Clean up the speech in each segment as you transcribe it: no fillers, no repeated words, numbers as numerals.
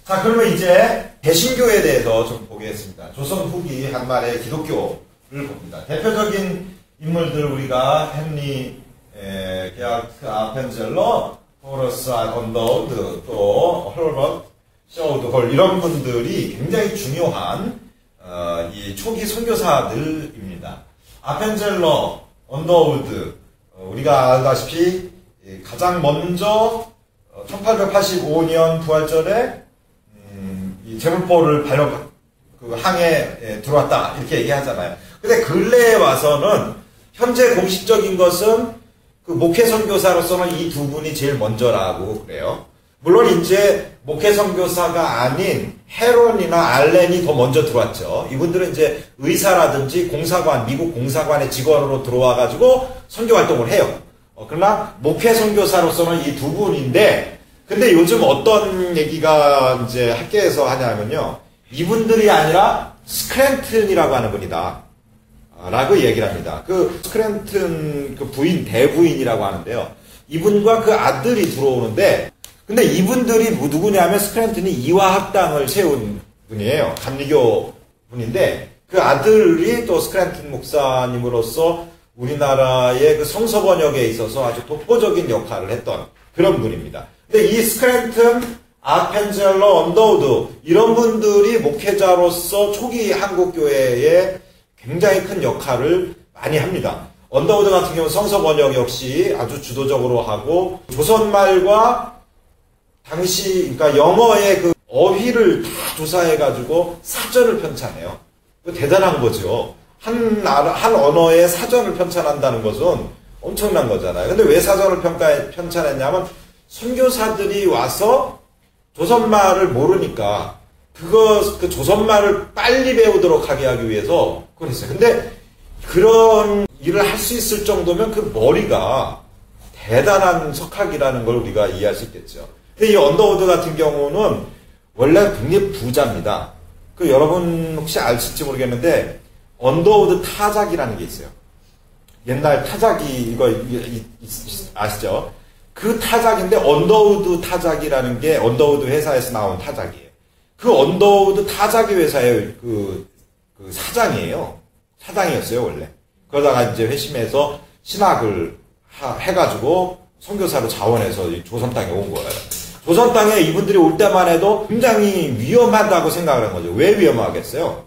자, 그러면 이제 개신교에 대해서 좀 보겠습니다. 조선 후기 한말의 기독교를 봅니다. 대표적인 인물들 우리가 헨리 게아트 아펜젤러, 토러스 언더우드, 또 허버트 셔우드 이런 분들이 굉장히 중요한 이 초기 선교사들입니다. 아펜젤러, 언더우드 우리가 알다시피 가장 먼저 1885년 부활절에 이 제물포를 그 항해에 들어왔다 이렇게 얘기하잖아요. 근데 근래에 와서는 현재 공식적인 것은 그 목회 선교사로서는 이 두 분이 제일 먼저라고 그래요. 물론 이제 목회 선교사가 아닌 헤론이나 알렌이 더 먼저 들어왔죠. 이분들은 이제 의사라든지 공사관, 미국 공사관의 직원으로 들어와가지고 선교 활동을 해요. 그러나 목회 선교사로서는 이 두 분인데, 근데 요즘 어떤 얘기가 이제 학계에서 하냐면요, 이분들이 아니라 스크랜튼이라고 하는 분이다 라고 얘기를 합니다. 그 스크랜튼 그 부인, 대부인이라고 하는데요, 이분과 그 아들이 들어오는데, 근데 이분들이 누구냐면 스크랜튼이 이화학당을 세운 분이에요. 감리교 분인데, 그 아들이 또 스크랜튼 목사님으로서 우리나라의 그 성서 번역에 있어서 아주 독보적인 역할을 했던 그런 분입니다. 근데 이 스크랜튼, 아펜젤러, 언더우드 이런 분들이 목회자로서 초기 한국교회에 굉장히 큰 역할을 많이 합니다. 언더우드 같은 경우는 성서 번역 역시 아주 주도적으로 하고, 조선말과 당시 그러니까 영어의 그 어휘를 다 조사해가지고 사전을 편찬해요. 대단한 거죠. 한 언어의 사전을 편찬한다는 것은 엄청난 거잖아요. 근데 왜 사전을 편찬했냐면 선교사들이 와서 조선말을 모르니까 그 조선말을 빨리 배우도록 하게 하기 위해서 그랬어요. 근데 그런 일을 할 수 있을 정도면 그 머리가 대단한 석학이라는 걸 우리가 이해할 수 있겠죠. 근데 이 언더우드 같은 경우는 원래 굉장히 부자입니다. 그 여러분 혹시 아실지 모르겠는데 언더우드 타작이라는 게 있어요. 옛날 타작이 이거 아시죠? 그 타작인데 언더우드 타작이라는 게 언더우드 회사에서 나온 타작이에요. 그 언더우드 타작이 회사의 그 사장이에요. 사장이었어요 원래. 그러다가 이제 회심해서 신학을 해가지고 선교사로 자원해서 조선 땅에 온 거예요. 조선 땅에 이분들이 올 때만 해도 굉장히 위험하다고 생각을 한 거죠. 왜 위험하겠어요?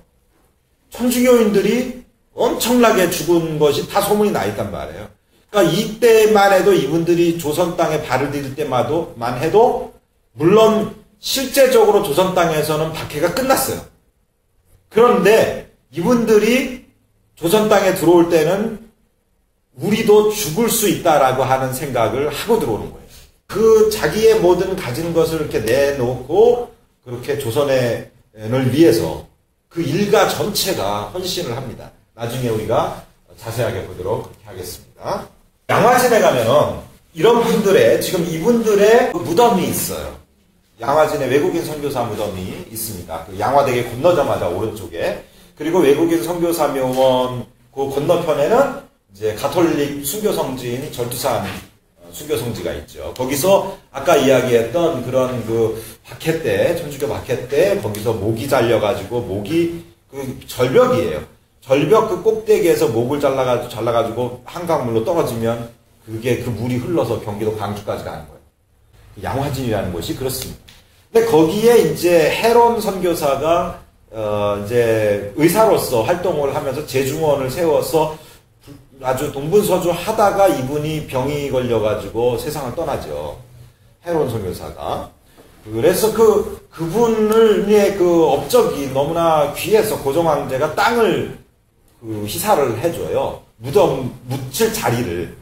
천주교인들이 엄청나게 죽은 것이 다 소문이 나 있단 말이에요. 그러니까 이때만 해도 이분들이 조선 땅에 발을 디딜 때만 해도 물론 실제적으로 조선 땅에서는 박해가 끝났어요. 그런데 이분들이 조선 땅에 들어올 때는 우리도 죽을 수 있다라고 하는 생각을 하고 들어오는 거예요. 그 자기의 모든 가진 것을 이렇게 내놓고 그렇게 조선을 위해서 그 일가 전체가 헌신을 합니다. 나중에 우리가 자세하게 보도록 그렇게 하겠습니다. 양화진에 가면은 이런 분들의, 지금 이분들의 그 무덤이 있어요. 양화진에 외국인 선교사 무덤이 있습니다. 그 양화대교 건너자마자 오른쪽에. 그리고 외국인 선교사 묘원 그 건너편에는 이제 가톨릭 순교성지인 절두산 순교성지가 있죠. 거기서 아까 이야기했던 그런 그 박해 때, 천주교 박해 때 거기서 목이 잘려가지고 목이 그 절벽이에요. 절벽 그 꼭대기에서 목을 잘라가지고 한강물로 떨어지면 그게 그 물이 흘러서 경기도 광주까지 가는 거예요. 양화진이라는 곳이 그렇습니다. 근데 거기에 이제 헤론 선교사가 이제 의사로서 활동을 하면서 재중원을 세워서 아주 동분서주 하다가 이분이 병이 걸려가지고 세상을 떠나죠. 헤론 선교사가. 그래서 그분의 그 업적이 너무나 귀해서 고종황제가 땅을 희사를 해줘요. 묻힐 자리를.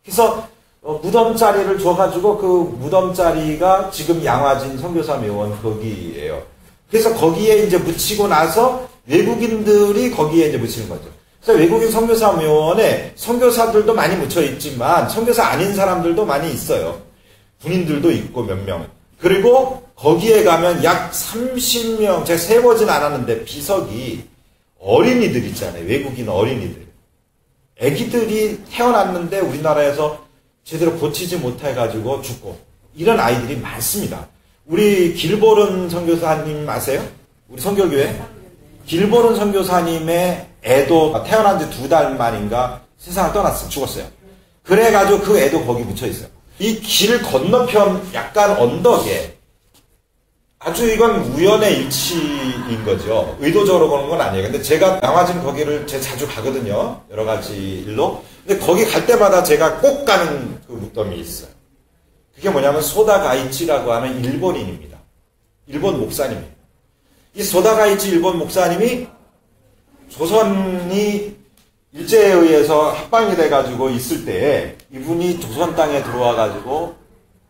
그래서 무덤 자리를 줘가지고 그 무덤 자리가 지금 양화진 선교사 묘원 거기예요. 그래서 거기에 이제 묻히고 나서 외국인들이 거기에 이제 묻히는 거죠. 그래서 외국인 선교사 묘원에 선교사들도 많이 묻혀 있지만 선교사 아닌 사람들도 많이 있어요. 군인들도 있고 몇 명. 그리고 거기에 가면 약 30명, 제가 세보진 않았는데 비석이 어린이들 있잖아요. 외국인 어린이들. 애기들이 태어났는데 우리나라에서 제대로 고치지 못해가지고 죽고 이런 아이들이 많습니다. 우리 길보른 선교사님 아세요? 우리 성결교회? 길보른 선교사님의 애도 태어난 지 2달 만인가 세상을 떠났어요. 죽었어요. 그래가지고 그 애도 거기 묻혀 있어요. 이 길 건너편 약간 언덕에 아주 이건 우연의 일치인 거죠. 의도적으로 그런 건 아니에요. 근데 제가 양화진 거기를 제가 자주 가거든요. 여러 가지 일로. 근데 거기 갈 때마다 제가 꼭 가는 그 묵덤이 있어요. 그게 뭐냐면 소다가이치라고 하는 일본인입니다. 일본 목사님이에요. 이 소다가이치 일본 목사님이 조선이 일제에 의해서 합방이 돼가지고 있을 때 이분이 조선 땅에 들어와가지고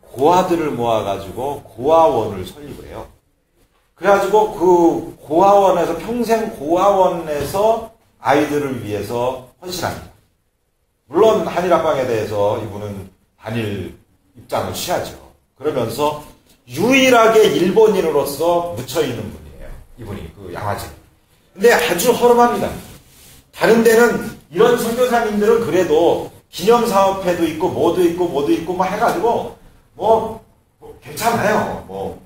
고아들을 모아가지고 고아원을 설립을 해요. 그래가지고 그 고아원에서 평생 고아원에서 아이들을 위해서 헌신합니다. 물론 한일합방에 대해서 이분은 단일 입장을 취하죠. 그러면서 유일하게 일본인으로서 묻혀있는 분이에요. 이분이 그 양화진. 근데 아주 허름합니다. 다른 데는 이런 선교사님들은 그래도 기념사업회도 있고 뭐도 있고 뭐도 있고 뭐 해가지고 뭐 괜찮아요. 뭐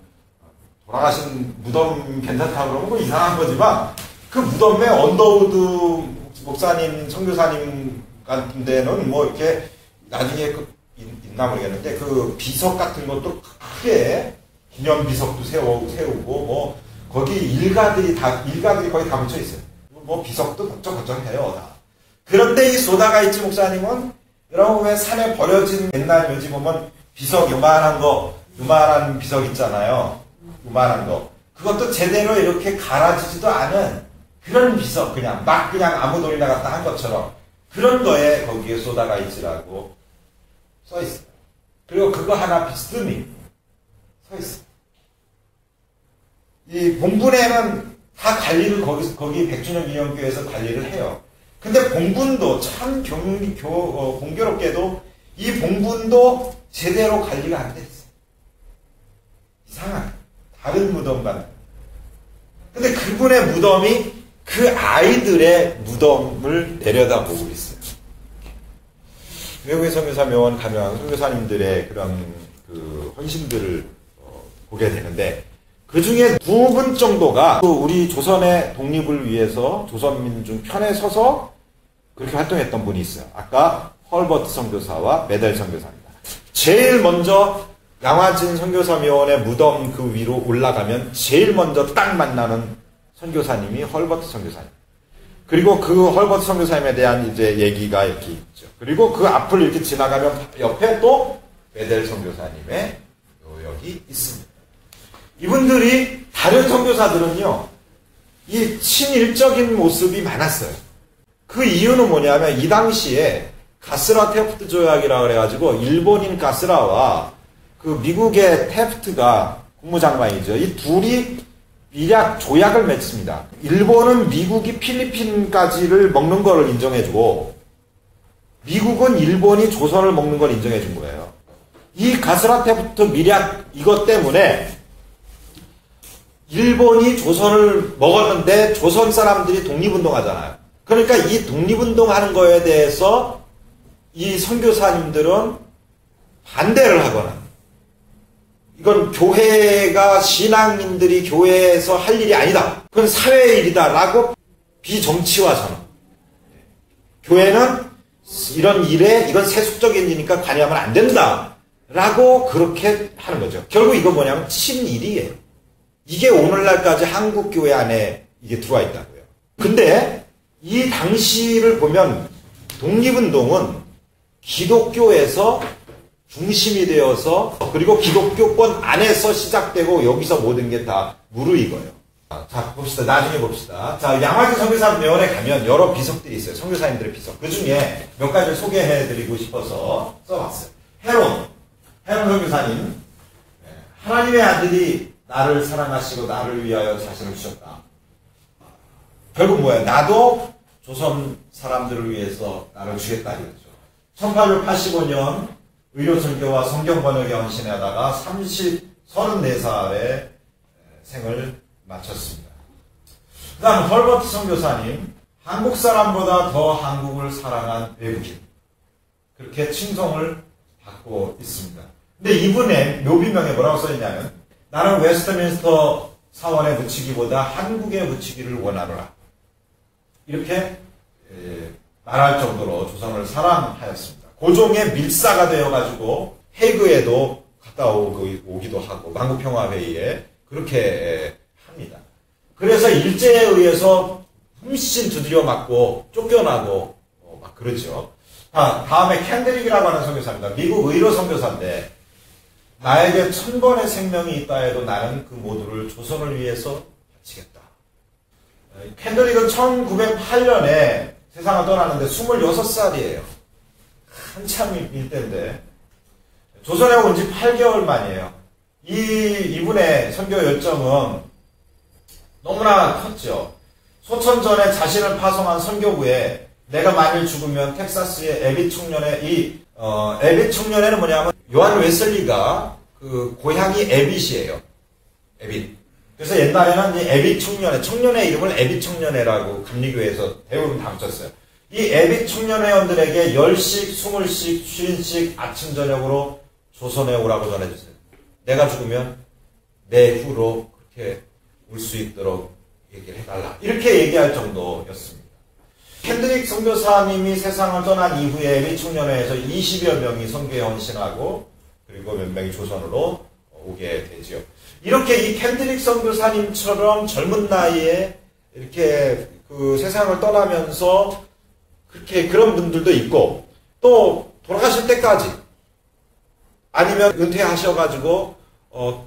돌아가신 무덤 괜찮다 그러면 뭐 이상한 거지만 그 무덤에 언더우드 목사님, 선교사님 같은 데는 뭐 이렇게 나중에 있나 모르겠는데 그 비석 같은 것도 크게 기념 비석도 세우고 뭐 거기 일가들이 거의 다 묻혀 있어요. 뭐 비석도 걱정해요 다. 그런데 이 소다가이치 목사님은 여러분 왜 산에 버려진 옛날 묘지 보면 비석 요만한 비석 있잖아요. 요만한 거. 그것도 제대로 이렇게 갈아지지도 않은 그런 비석 그냥 아무 돈이나 갖다 한 것처럼 그런 거에 거기에 소다가이치라고 써 있어요. 그리고 그거 하나 비스듬히 서 있어요. 이 본분에는 다 관리를 거기 백주년 기념교회에서 관리를 해요. 근데 본분도 참 공교롭게도 이 본분도 제대로 관리가 안 돼 있어요. 이상하게. 다른 무덤과. 근데 그분의 무덤이 그 아이들의 무덤을 내려다보고 있어요. 외국의 선교사 묘원 가면 선교사님들의 그런 그 헌신들을 보게 되는데 그 중에 2분 정도가 우리 조선의 독립을 위해서 조선민중 편에 서서 그렇게 활동했던 분이 있어요. 아까 헐버트 선교사와 메델 선교사입니다. 제일 먼저 양화진 선교사묘원의 무덤 그 위로 올라가면 제일 먼저 딱 만나는 선교사님이 헐버트 선교사님. 그리고 그 헐버트 선교사님에 대한 이제 얘기가 이렇게 있죠. 그리고 그 앞을 이렇게 지나가면 옆에 또 메델 선교사님의 요역이 있습니다. 이분들이 다른 선교사들은요, 이 친일적인 모습이 많았어요. 그 이유는 뭐냐면 이 당시에 가스라 테프트 조약이라 그래가지고 일본인 가스라와 그 미국의 테프트가 국무장관이죠. 이 둘이 미략 조약을 맺습니다. 일본은 미국이 필리핀까지를 먹는 걸 인정해주고 미국은 일본이 조선을 먹는 걸 인정해준 거예요. 이 가스라 테프트 미략 이것 때문에 일본이 조선을 먹었는데 조선 사람들이 독립운동하잖아요. 그러니까 이 독립운동하는 거에 대해서 이 선교사님들은 반대를 하거나 이건 교회가 신앙인들이 교회에서 할 일이 아니다. 그건 사회의 일이다 라고 비정치화하잖아. 교회는 이런 일에 이건 세속적인 일이니까 관여하면 안 된다 라고 그렇게 하는 거죠. 결국 이건 뭐냐면 친일이에요. 이게 오늘날까지 한국 교회 안에 이게 들어와 있다고요. 근데 이 당시를 보면 독립운동은 기독교에서 중심이 되어서 그리고 기독교권 안에서 시작되고 여기서 모든 게 다 무르익어요. 자 봅시다. 나중에 봅시다. 자 양화진 선교사묘원에 가면 여러 비석들이 있어요. 선교사님들의 비석. 그 중에 몇 가지를 소개해드리고 싶어서 써봤어요. 헤론 선교사님. 하나님의 아들이 나를 사랑하시고 나를 위하여 자신을 주셨다. 결국 뭐야? 나도 조선 사람들을 위해서 나를 주겠다 이거죠. 1885년 의료선교와 성경번역에 헌신하다가 34살에 생을 마쳤습니다. 그 다음 헐버트 선교사님, 한국 사람보다 더 한국을 사랑한 외국인. 그렇게 칭송을 받고 있습니다. 근데 이분의 묘비명에 뭐라고 써있냐면 나는 웨스트민스터 사원에 묻히기보다 한국에 묻히기를 원하노라. 이렇게 말할 정도로 조선을 사랑하였습니다. 고종의 밀사가 되어가지고 해그에도 갔다 오기도 하고 만국평화회의에 그렇게 합니다. 그래서 일제에 의해서 흠씬 두드려 맞고 쫓겨나고 막 그러죠. 다음에 캔드릭이라고 하는 선교사입니다. 미국 의료 선교사인데 나에게 1000번의 생명이 있다 해도 나는 그 모두를 조선을 위해서 바치겠다. 캔드릭은 1908년에 세상을 떠나는데 26살이에요. 한참 일때인데 조선에 온 지 8개월 만이에요. 이분의 선교 열정은 너무나 컸죠. 소천 전에 자신을 파송한 선교부에 내가 만일 죽으면 텍사스의 에빗 청년회, 에빗 청년회는 뭐냐면 요한 웨슬리가 그 고향이 에빗이에요. 에빗. 그래서 옛날에는 이 에빗 청년회 이름을 에빗 청년회라고 감리교회에서 대부분 다 붙였어요. 이 에빗 청년회원들에게 10씩, 20씩, 50씩 아침 저녁으로 조선에 오라고 전해주세요. 내가 죽으면 내 후로 그렇게 올 수 있도록 얘기를 해달라. 이렇게 얘기할 정도였습니다. 캔드릭 선교사님이 세상을 떠난 이후에 에빗 청년회에서 20여 명이 선교에 헌신하고 그리고 몇 명이 조선으로 오게 되지요. 이렇게 이 캔드릭 선교사님처럼 젊은 나이에 이렇게 그 세상을 떠나면서 그렇게 그런 분들도 있고 또 돌아가실 때까지 아니면 은퇴하셔가지고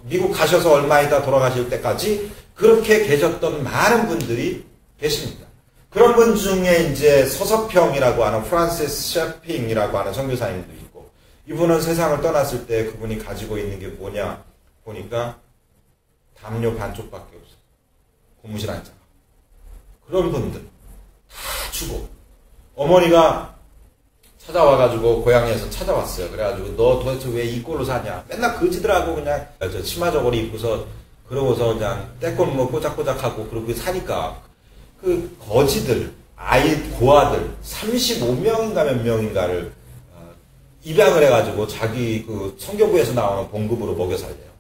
미국 가셔서 얼마 있다 돌아가실 때까지 그렇게 계셨던 많은 분들이 계십니다. 그런 분 중에 이제 서서평이라고 하는 프란시스 셰핑이라고 하는 선교사님도 있고 이분은 세상을 떠났을 때 그분이 가지고 있는 게 뭐냐 보니까 담요 반쪽밖에 없어요. 고무실 한 장. 그런 분들 다 주고 어머니가 찾아와가지고 고향에서 찾아왔어요. 그래가지고 너 도대체 왜 이 꼴로 사냐? 맨날 거지들하고 그냥 저 치마 저고리 입고서 그러고서 그냥 떼꽃 뭐 꼬작꼬작하고 그러고 사니까 그 거지들 아이 고아들 35명인가 몇 명인가를 입양을 해가지고 자기 그 선교부에서 나오는 봉급으로 먹여 살려요.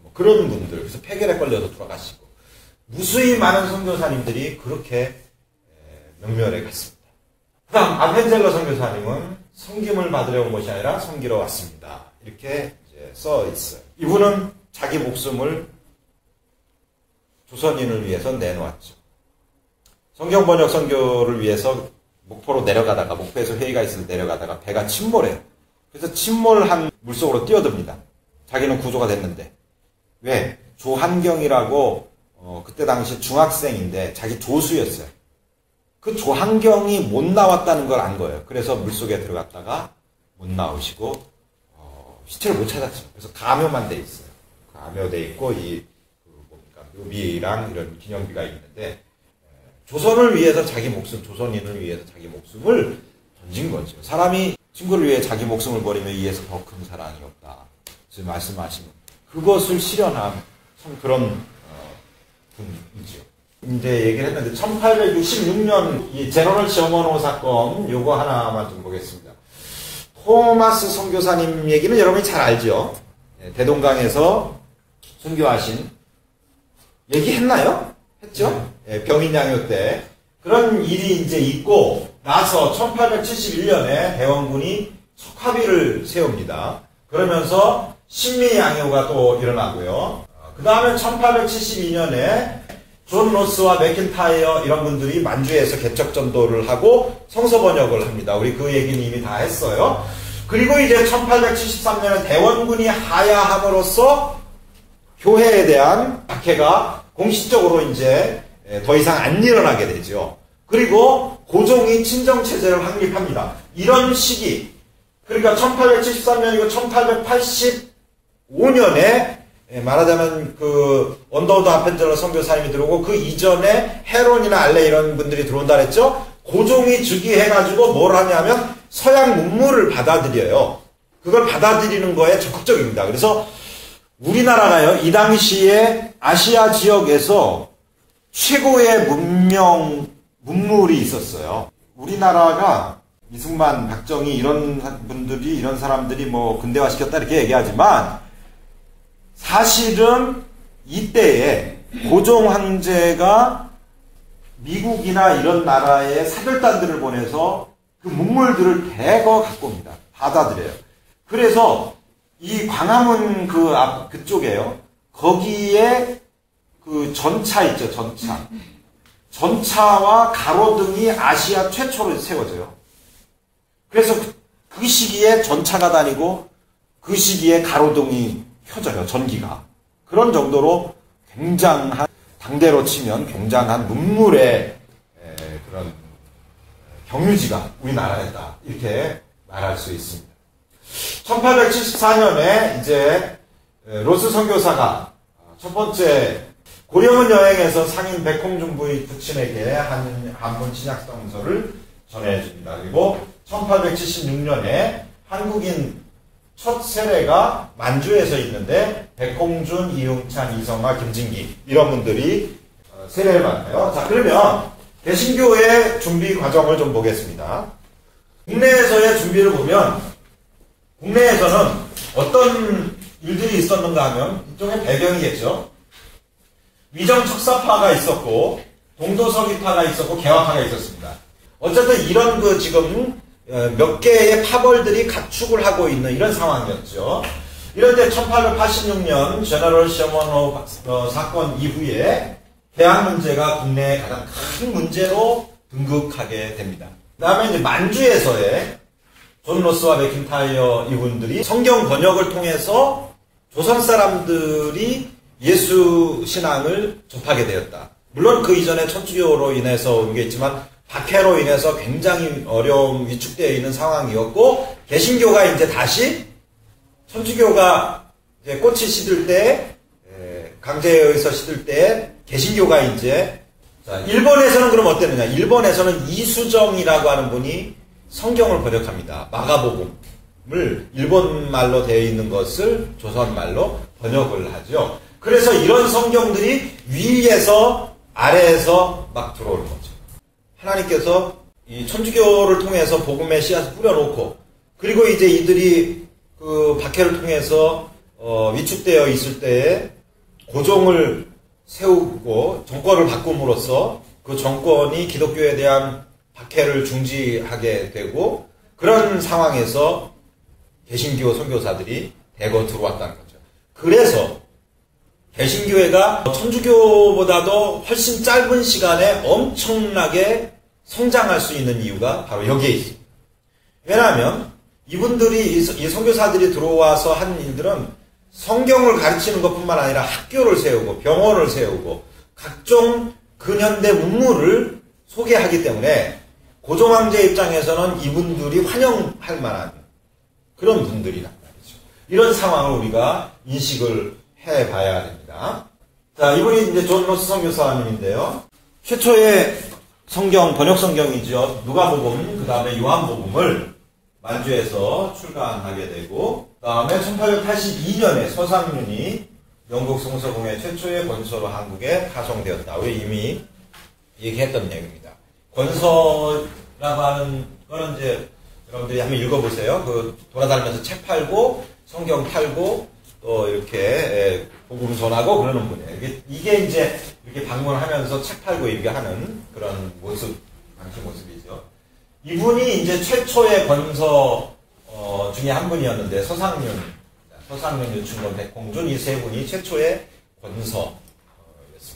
뭐 그런 분들 그래서 폐결에 걸려서 돌아가시고 무수히 많은 선교사님들이 그렇게 명멸해 갔습니다. 그 다음 아펜젤러 선교사님은 섬김을 받으러 온 것이 아니라 섬기러 왔습니다. 이렇게 이제 써 있어요. 이분은 자기 목숨을 조선인을 위해서 내놓았죠. 성경 번역 선교를 위해서 목포로 내려가다가 목포에서 회의가 있을 때 내려가다가 배가 침몰해요. 그래서 침몰한 물속으로 뛰어듭니다. 자기는 구조가 됐는데 왜? 조한경이라고 그때 당시 중학생인데 자기 조수였어요. 그 조한경이 못 나왔다는 걸 안 거예요. 그래서 물속에 들어갔다가 못 나오시고 시체를 못 찾았죠. 그래서 가묘만 돼 있어요. 가묘돼 있고 묘비랑 이런 기념비가 있는데 조선을 위해서 자기 목숨, 조선인을 위해서 자기 목숨을 던진 거죠. 사람이 친구를 위해 자기 목숨을 버리면 이에서 더 큰 사랑이 없다. 지금 말씀하시는 그것을 실현한 참 그런 분이죠. 이제 얘기를 했는데 1866년 이 제너럴 저머노 사건 요거 하나만 좀 보겠습니다. 토마스 선교사님 얘기는 여러분이 잘 알죠. 대동강에서 순교하신 얘기했나요? 했죠? 병인양요 때 그런 일이 이제 있고 나서 1871년에 대원군이 척화비를 세웁니다. 그러면서 신미양요가 또 일어나고요. 그 다음에 1872년에 존 로스와 맥킨타이어 이런 분들이 만주에서 개척전도를 하고 성서 번역을 합니다. 우리 그 얘기는 이미 다 했어요. 그리고 이제 1873년에 대원군이 하야함으로써 교회에 대한 박해가 공식적으로 이제 더 이상 안 일어나게 되죠. 그리고 고종이 친정체제를 확립합니다. 이런 시기, 그러니까 1873년이고 1885년에 말하자면 그 언더우드 아펜젤러 선교사님이 들어오고 그 이전에 헤론이나 알레 이런 분들이 들어온다 그랬죠. 고종이 즉위해가지고 뭘 하냐면 서양 문물을 받아들여요. 그걸 받아들이는 거에 적극적입니다. 그래서 우리나라가요 이 당시에 아시아 지역에서 최고의 문물이 있었어요. 우리나라가 이승만, 박정희 이런 분들이 이런 사람들이 뭐 근대화시켰다 이렇게 얘기하지만 사실은 이때에 고종 황제가 미국이나 이런 나라에 사절단들을 보내서 그 문물들을 대거 갖고 옵니다. 받아들여요. 그래서 이 광화문 그쪽에요. 거기에 그 전차 있죠, 전차. 전차와 가로등이 아시아 최초로 세워져요. 그래서 그 시기에 전차가 다니고 그 시기에 가로등이 켜져요, 전기가. 그런 정도로 굉장한, 당대로 치면 굉장한 문물의 그런 경유지가 우리나라에다 이렇게 말할 수 있습니다. 1874년에 이제 로스 선교사가 첫 번째 고령은 여행에서 상인 백홍준 부의 부친에게 한문 신약성서를 전해줍니다. 그리고 1876년에 한국인 첫 세례가 만주에서 있는데 백홍준, 이웅찬, 이성화, 김진기 이런 분들이 세례를 받아요. 자, 그러면 개신교의 준비 과정을 좀 보겠습니다. 국내에서의 준비를 보면 국내에서는 어떤 일들이 있었는가 하면 이쪽에 배경이겠죠. 위정척사파가 있었고 동도서기파가 있었고 개화파가 있었습니다. 어쨌든 이런 지금 몇 개의 파벌들이 가축을 하고 있는 이런 상황이었죠. 이럴 때 1886년 제너럴 셔먼호 사건 이후에 개항 문제가 국내의 가장 큰 문제로 등극하게 됩니다. 그 다음에 이제 만주에서의 존 로스와 맥킨타이어 이분들이 성경 번역을 통해서 조선 사람들이 예수 신앙을 접하게 되었다. 물론 그 이전에 천주교로 인해서 온 게 있지만 박해로 인해서 굉장히 어려움 위축되어 있는 상황이었고, 개신교가 이제 다시 천주교가 이제 꽃이 시들 때, 강제에 의해서 시들 때 개신교가 이제, 자, 일본에서는 그럼 어땠느냐? 일본에서는 이수정이라고 하는 분이 성경을 번역합니다. 마가복음을 일본말로 되어 있는 것을 조선말로 번역을 하죠. 그래서 이런 성경들이 위에서 아래에서 막 들어오는 거죠. 하나님께서 이 천주교를 통해서 복음의 씨앗을 뿌려놓고, 그리고 이제 이들이 그 박해를 통해서 위축되어 있을 때에 고종을 세우고 정권을 바꿈으로써 그 정권이 기독교에 대한 박해를 중지하게 되고, 그런 상황에서 개신교 선교사들이 대거 들어왔다는 거죠. 그래서 개신교회가 천주교보다도 훨씬 짧은 시간에 엄청나게 성장할 수 있는 이유가 바로 여기에 있습니다. 왜냐하면 이분들이, 이 선교사들이 들어와서 한 일들은 성경을 가르치는 것뿐만 아니라 학교를 세우고 병원을 세우고 각종 근현대 문물을 소개하기 때문에 고종황제 입장에서는 이분들이 환영할 만한 그런 분들이란 말이죠. 이런 상황을 우리가 인식을 해봐야 됩니다. 자, 이분이 이제 존 로스 선교사님인데요. 최초의 성경, 번역 성경이죠. 누가복음, 그 다음에 요한복음을 만주에서 출간하게 되고, 그 다음에 1882년에 서상윤이 영국 성서공회 최초의 권서로 한국에 파송되었다. 우리 이미 얘기했던 내용입니다. 권서라고 하는 거는 이제 여러분들이 한번 읽어보세요. 그 돌아다니면서 책 팔고 성경 팔고 또 이렇게 복음 전하고 그러는 분이에요. 이게 이제 이렇게 방문하면서 책 팔고 이렇게 하는 그런 모습, 당시 모습이죠. 이분이 이제 최초의 권서 중에 한 분이었는데 서상윤, 유충권, 백홍준 이 세 분이 최초의 권서였습니다.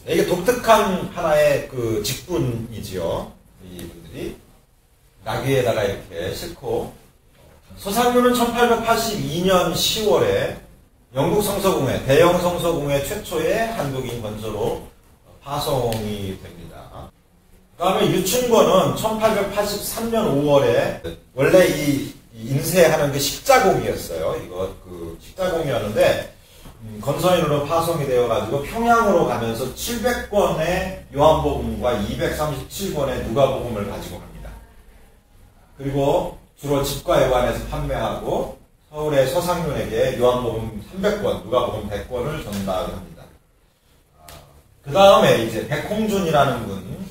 이게 독특한 하나의 그 직분이지요. 이분들이 나귀에다가 이렇게 싣고, 서상윤은 1882년 10월에 영국 성서공회, 대영 성서공회 최초의 한국인 권서로 파송이 됩니다. 그 다음에 유충권은 1883년 5월에 원래 이 인쇄하는 게 식자공이었어요. 이거 그 식자공이었는데 건서인으로 파송이 되어가지고 평양으로 가면서 700권의 요한복음과 237권의 누가복음을 가지고 갑니다. 그리고 주로 집과회관에서 판매하고 서울의 서상윤에게 요한복음 300권, 누가복음 100권을 전달합니다. 그 다음에 이제 백홍준이라는 분,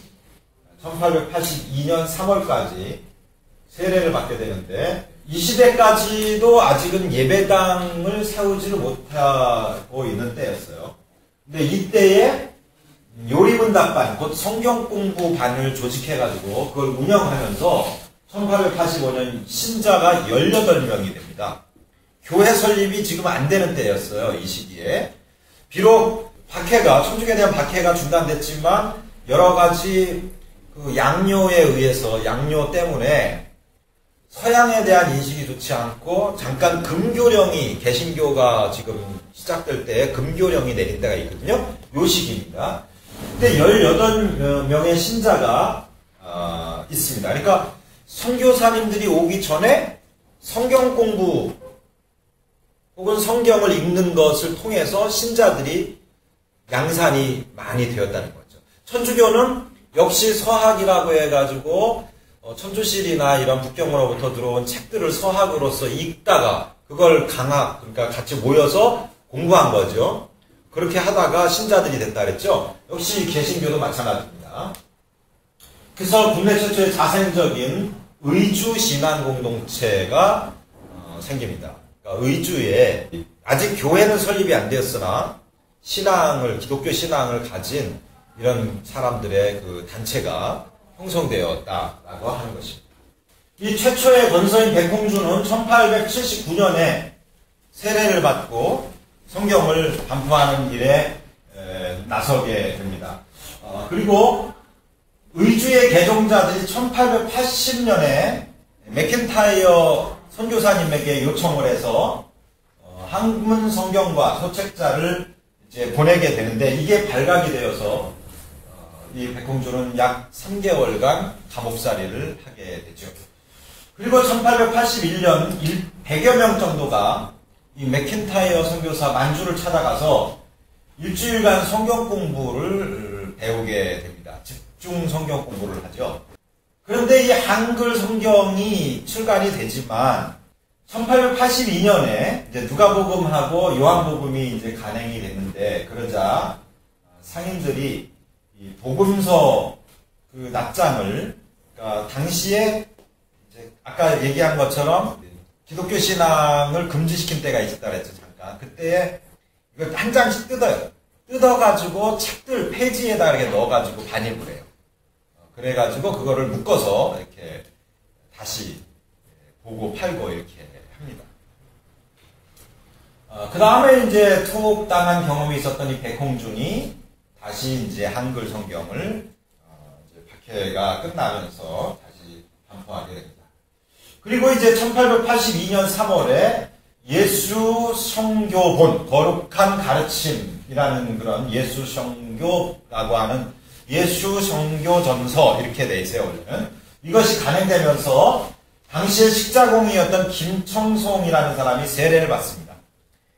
1882년 3월까지 세례를 받게 되는데 이 시대까지도 아직은 예배당을 세우지를 못하고 있는 때였어요. 근데 이때에 요리문답반, 곧 성경공부반을 조직해가지고 그걸 운영하면서 1885년 신자가 18명이 됩니다. 교회 설립이 지금 안 되는 때였어요. 이 시기에. 비록 박해가, 천주교에 대한 박해가 중단됐지만 여러 가지 그 양료에 의해서, 양료 때문에 서양에 대한 인식이 좋지 않고 잠깐 금교령이, 개신교가 지금 시작될 때 금교령이 내린 때가 있거든요. 요 시기입니다. 그때 18명의 신자가 있습니다. 그러니까 선교사님들이 오기 전에 성경 공부 혹은 성경을 읽는 것을 통해서 신자들이 양산이 많이 되었다는 거죠. 천주교는 역시 서학이라고 해가지고 천주실이나 이런 북경으로부터 들어온 책들을 서학으로서 읽다가 그걸 강학, 그러니까 같이 모여서 공부한 거죠. 그렇게 하다가 신자들이 됐다 그랬죠. 역시 개신교도 마찬가지입니다. 그래서 국내 최초의 자생적인 의주 신앙 공동체가 생깁니다. 그러니까 의주에 아직 교회는 설립이 안 되었으나 신앙을, 기독교 신앙을 가진 이런 사람들의 그 단체가 형성되었다라고 하는 것입니다. 이 최초의 권서인 백홍주는 1879년에 세례를 받고 성경을 반포하는 일에 나서게 됩니다. 그리고 의주의 개종자들이 1880년에 맥킨타이어 선교사님에게 요청을 해서 한문 성경과 소책자를 이제 보내게 되는데 이게 발각이 되어서 이 백홍주는 약 3개월간 감옥살이를 하게 되죠. 그리고 1881년 100여 명 정도가 이 맥킨타이어 선교사 만주를 찾아가서 일주일간 성경 공부를 배우게 됩니다. 집중 성경 공부를 하죠. 그런데 이 한글 성경이 출간이 되지만 1882년에 이제 누가복음하고 요한복음이 이제 간행이 됐는데 그러자 상인들이 이 복음서 그 납장을 그러니까 당시에 이제 아까 얘기한 것처럼 기독교 신앙을 금지시킨 때가 있었다 그랬죠. 잠깐 그때에 이걸 한 장씩 뜯어요. 뜯어가지고 책들 페이지에다 이렇게 넣어가지고 반입을 해요. 그래가지고 그거를 묶어서 이렇게 다시 보고 팔고 이렇게 합니다. 그 다음에 이제 투옥당한 경험이 있었던 이 백홍준이 다시 이제 한글 성경을 이제 박해가 끝나면서 다시 반포하게 됩니다. 그리고 이제 1882년 3월에 예수 성교본, 거룩한 가르침이라는 그런 예수 성교라고 하는 예수 성교전서 이렇게 돼 있어요, 원래는. 이것이 간행되면서 당시의 식자공이었던 김청송이라는 사람이 세례를 받습니다.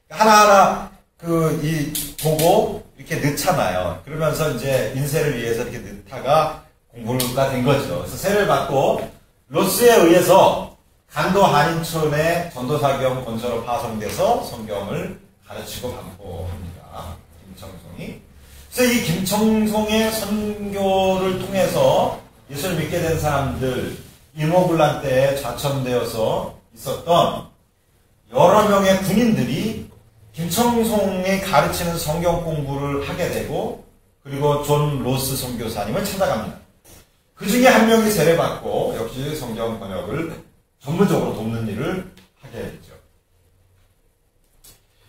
하나하나 보고 이렇게 넣잖아요. 그러면서 이제 인쇄를 위해서 이렇게 넣다가 공부가 된 거죠. 그래서 세례를 받고 로스에 의해서 간도 한인촌의 전도사경 본서로 파송돼서 성경을 가르치고 반포합니다. 김청송이. 그래서 이 김청송의 선교를 통해서 예수를 믿게 된 사람들, 일모군란 때에 좌천되어서 있었던 여러 명의 군인들이 김청송이 가르치는 성경 공부를 하게 되고 그리고 존 로스 선교사님을 찾아갑니다. 그 중에 한 명이 세례받고 역시 성경 번역을 전문적으로 돕는 일을 하게 되죠.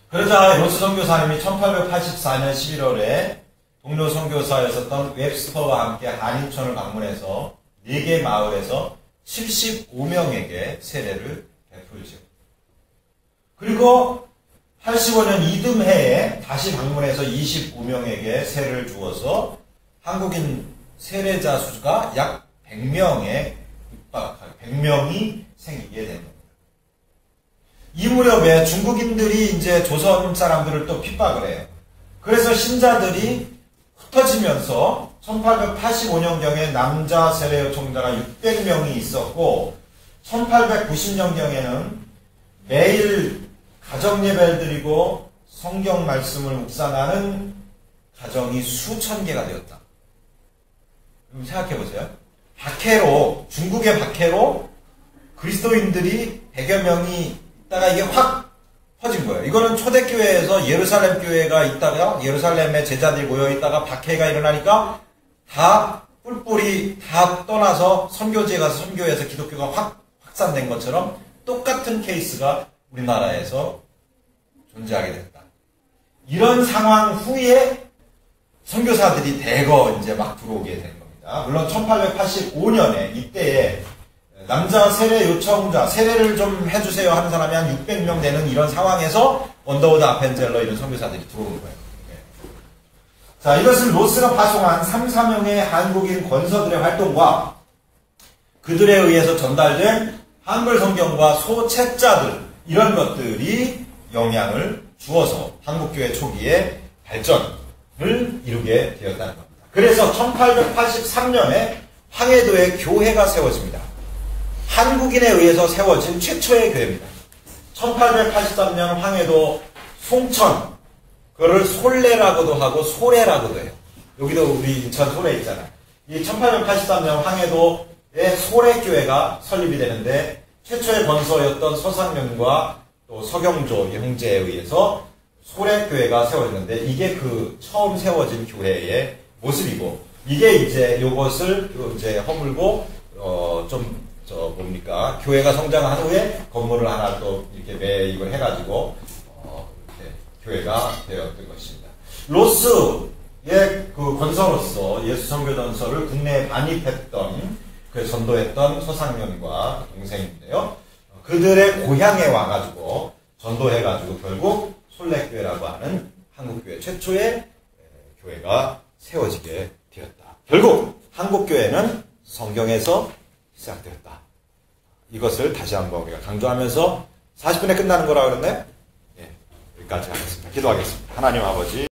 그러자 로스 선교사님이 1884년 11월에 동료 선교사였었던 웹스터와 함께 한인촌을 방문해서 4개 마을에서 75명에게 세례를 베풀죠. 그리고 85년 이듬해에 다시 방문해서 25명에게 세례를 주어서 한국인 세례자 수가 약 100명에 육박하게 100명이 생기게 됩니다. 이 무렵에 중국인들이 이제 조선 사람들을 또 핍박을 해요. 그래서 신자들이 흩어지면서 1885년경에 남자 세례 요청자가 600명이 있었고 1890년경에는 매일 가정예배를 드리고 성경 말씀을 묵상하는 가정이 수천 개가 되었다. 그럼 생각해 보세요. 박해로, 중국의 박해로 그리스도인들이 100여 명이 있다가 이게 확 퍼진 거예요. 이거는 초대교회에서 예루살렘 교회가 있다가 예루살렘에 제자들이 모여있다가 박해가 일어나니까 다 뿔뿔이 다 떠나서 선교지에 가서 선교해서 기독교가 확산된 것처럼 똑같은 케이스가 우리나라에서 존재하게 됐다. 이런 상황 후에 선교사들이 대거 이제 막 들어오게 된 겁니다. 물론 1885년에 이때에 남자 세례 요청자, 세례를 좀 해주세요 하는 사람이 한 600명 되는 이런 상황에서 언더우드 아펜젤러 이런 선교사들이 들어오는 거예요. 자, 이것은 로스가 파송한 3, 4명의 한국인 권서들의 활동과 그들에 의해서 전달된 한글 성경과 소책자들 이런 것들이 영향을 주어서 한국교회 초기에 발전을 이루게 되었다는 겁니다. 그래서 1883년에 황해도에 교회가 세워집니다. 한국인에 의해서 세워진 최초의 교회입니다. 1883년 황해도 송천, 그거를 솔레라고도 하고 소래라고도 해요. 여기도 우리 인천 소래 있잖아요. 이 1883년 황해도에 소래교회가 설립이 되는데 최초의 권서였던 서상면과 또 서경조 형제에 의해서 소래교회가 세워졌는데 이게 그 처음 세워진 교회의 모습이고 이게 이제 요것을 이제 허물고 뭡니까 교회가 성장한 후에 건물을 하나 또 이렇게 매입을 해가지고 이렇게 교회가 되었던 것입니다. 로스의 그 권서로서 예수 선교 전서를 국내에 반입했던 그 전도했던 서상면과 동생인데요. 그들의 고향에 와가지고 전도해가지고 결국 솔레교회라고 하는 한국교회 최초의 교회가 세워지게 되었다. 결국 한국교회는 성경에서 시작되었다. 이것을 다시 한번 우리가 강조하면서 40분에 끝나는 거라고 그랬나요? 예, 여기까지 하겠습니다. 기도하겠습니다. 하나님 아버지